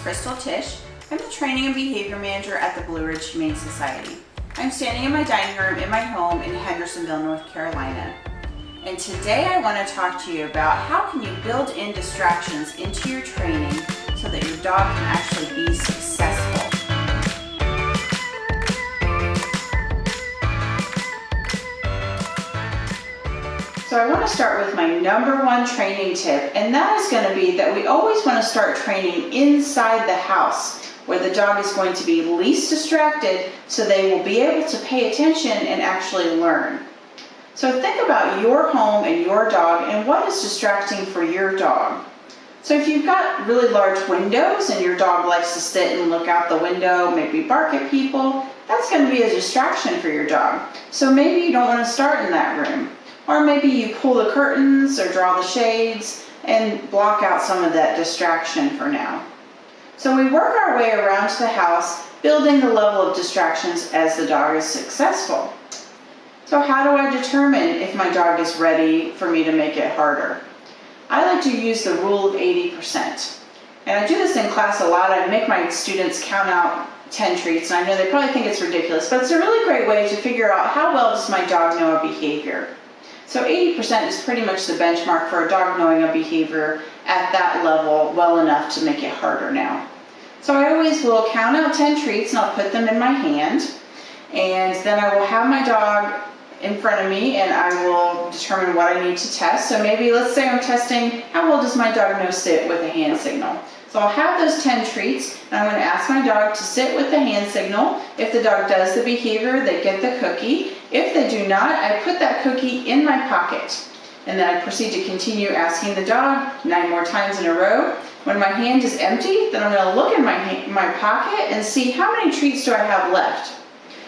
Crystal Tyzs. I'm the Training and Behavior Manager at the Blue Ridge Humane Society. I'm standing in my dining room in my home in Hendersonville, North Carolina. And today I want to talk to you about how can you build in distractions into your training so that your dog can actually be successful. So I want to start with my number one training tip, and that is going to be that we always want to start training inside the house where the dog is going to be least distracted so they will be able to pay attention and actually learn. So think about your home and your dog and what is distracting for your dog. So if you've got really large windows and your dog likes to sit and look out the window, maybe bark at people, that's going to be a distraction for your dog. So maybe you don't want to start in that room. Or maybe you pull the curtains or draw the shades and block out some of that distraction for now. So we work our way around to the house, building the level of distractions as the dog is successful. So how do I determine if my dog is ready for me to make it harder? I like to use the rule of 80%. And I do this in class a lot. I make my students count out 10 treats, and I know they probably think it's ridiculous, but it's a really great way to figure out how well does my dog know a behavior. So 80% is pretty much the benchmark for a dog knowing a behavior at that level well enough to make it harder now. So I always will count out 10 treats and I'll put them in my hand, and then I will have my dog in front of me and I will determine what I need to test. So maybe let's say I'm testing how well does my dog know sit with a hand signal. So I'll have those 10 treats and I'm going to ask my dog to sit with the hand signal. If the dog does the behavior, they get the cookie. If they do not, I put that cookie in my pocket. And then I proceed to continue asking the dog 9 more times in a row. When my hand is empty, then I'm going to look in my pocket and see how many treats do I have left.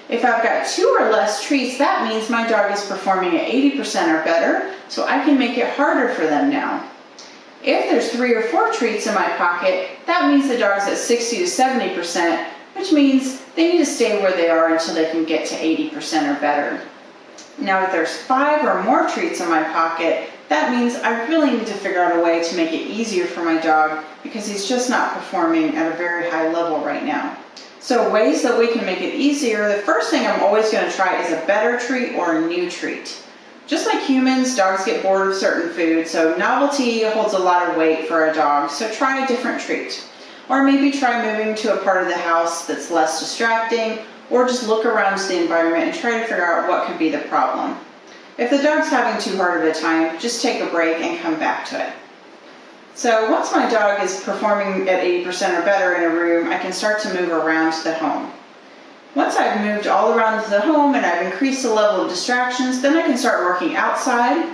If I've got 2 or less treats, that means my dog is performing at 80% or better, so I can make it harder for them now. If there's 3 or 4 treats in my pocket, that means the dog's at 60 to 70%, which means they need to stay where they are until they can get to 80% or better. Now, if there's 5 or more treats in my pocket, that means I really need to figure out a way to make it easier for my dog because he's just not performing at a very high level right now. So ways that we can make it easier, the first thing I'm always going to try is a better treat or a new treat. Just like humans, dogs get bored of certain food, so novelty holds a lot of weight for a dog, so try a different treat. Or maybe try moving to a part of the house that's less distracting, or just look around the environment and try to figure out what could be the problem. If the dog's having too hard of a time, just take a break and come back to it. So once my dog is performing at 80% or better in a room, I can start to move around the home. Once I've moved all around the home and I've increased the level of distractions, then I can start working outside.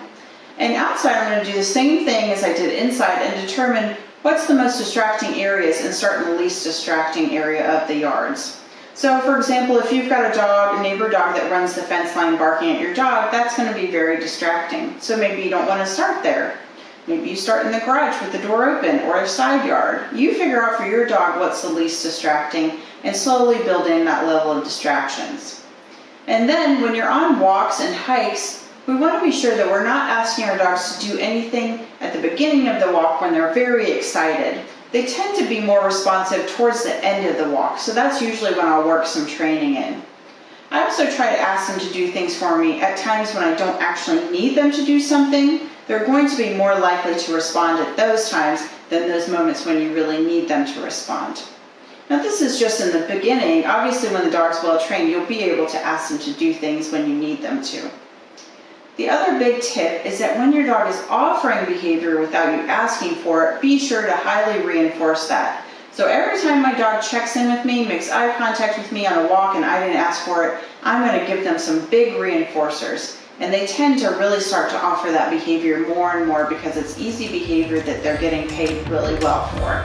And outside I'm going to do the same thing as I did inside and determine what's the most distracting areas and start in the least distracting area of the yards. So for example, if you've got a neighbor dog that runs the fence line barking at your dog, that's going to be very distracting. So maybe you don't want to start there. Maybe you start in the garage with the door open or a side yard. You figure out for your dog what's the least distracting and slowly build in that level of distractions. And then when you're on walks and hikes, we want to be sure that we're not asking our dogs to do anything at the beginning of the walk when they're very excited. They tend to be more responsive towards the end of the walk, so that's usually when I'll work some training in. I also try to ask them to do things for me at times when I don't actually need them to do something. They're going to be more likely to respond at those times than those moments when you really need them to respond. Now this is just in the beginning. Obviously when the dog's well trained, you'll be able to ask them to do things when you need them to. The other big tip is that when your dog is offering behavior without you asking for it, be sure to highly reinforce that. So every time my dog checks in with me, makes eye contact with me on a walk and I didn't ask for it, I'm going to give them some big reinforcers. And they tend to really start to offer that behavior more and more because it's easy behavior that they're getting paid really well for.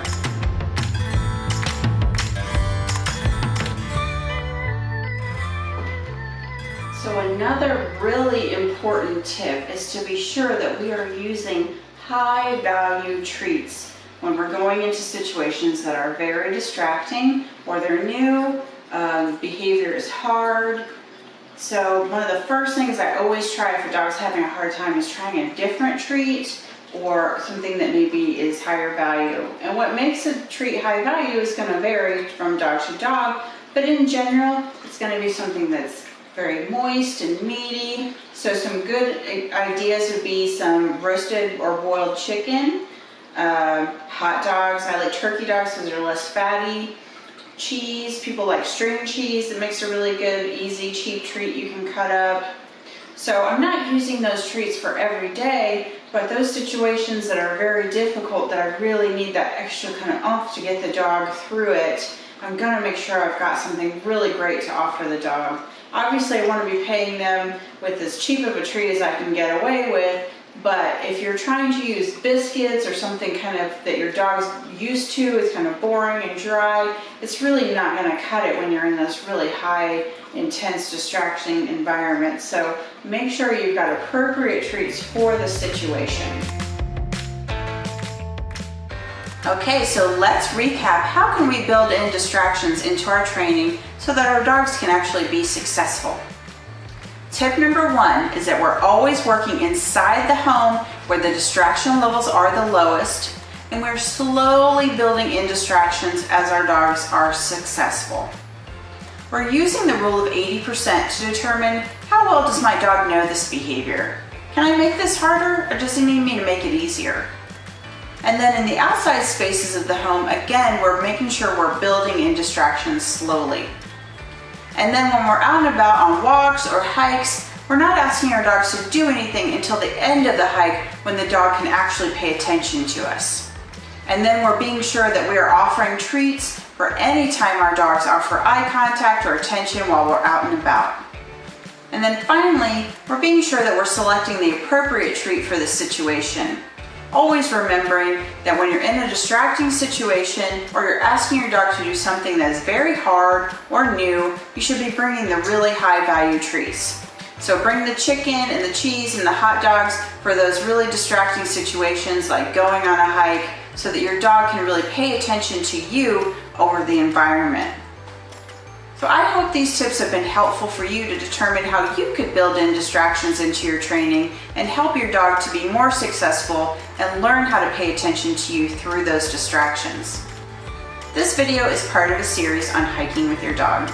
So another really important tip is to be sure that we are using high value treats when we're going into situations that are very distracting or they're new, behavior is hard. So one of the first things I always try if a dog's having a hard time is trying a different treat or something that maybe is higher value. And what makes a treat high value is going to vary from dog to dog, but in general, it's going to be something that's very moist and meaty. So some good ideas would be some roasted or boiled chicken, hot dogs. I like turkey dogs because they're less fatty. Cheese, people like string cheese. That makes a really good, easy, cheap treat you can cut up. So I'm not using those treats for every day, but those situations that are very difficult, that I really need that extra kind of oomph to get the dog through it, I'm gonna make sure I've got something really great to offer the dog. Obviously I wanna be paying them with as cheap of a treat as I can get away with, but if you're trying to use biscuits or something kind of that your dog's used to, it's kind of boring and dry, it's really not gonna cut it when you're in this really high, intense, distracting environment. So make sure you've got appropriate treats for the situation. Okay, so let's recap. How can we build in distractions into our training so that our dogs can actually be successful? Tip number 1 is that we're always working inside the home where the distraction levels are the lowest, and we're slowly building in distractions as our dogs are successful. We're using the rule of 80% to determine how well does my dog know this behavior. Can I make this harder, or does he need me to make it easier? And then in the outside spaces of the home, again, we're making sure we're building in distractions slowly. And then when we're out and about on walks or hikes, we're not asking our dogs to do anything until the end of the hike when the dog can actually pay attention to us. And then we're being sure that we are offering treats for any time our dogs offer eye contact or attention while we're out and about. And then finally, we're being sure that we're selecting the appropriate treat for the situation. Always remembering that when you're in a distracting situation or you're asking your dog to do something that is very hard or new, you should be bringing the really high value treats. So bring the chicken and the cheese and the hot dogs for those really distracting situations like going on a hike, so that your dog can really pay attention to you over the environment. So I hope these tips have been helpful for you to determine how you could build in distractions into your training and help your dog to be more successful and learn how to pay attention to you through those distractions. This video is part of a series on hiking with your dog.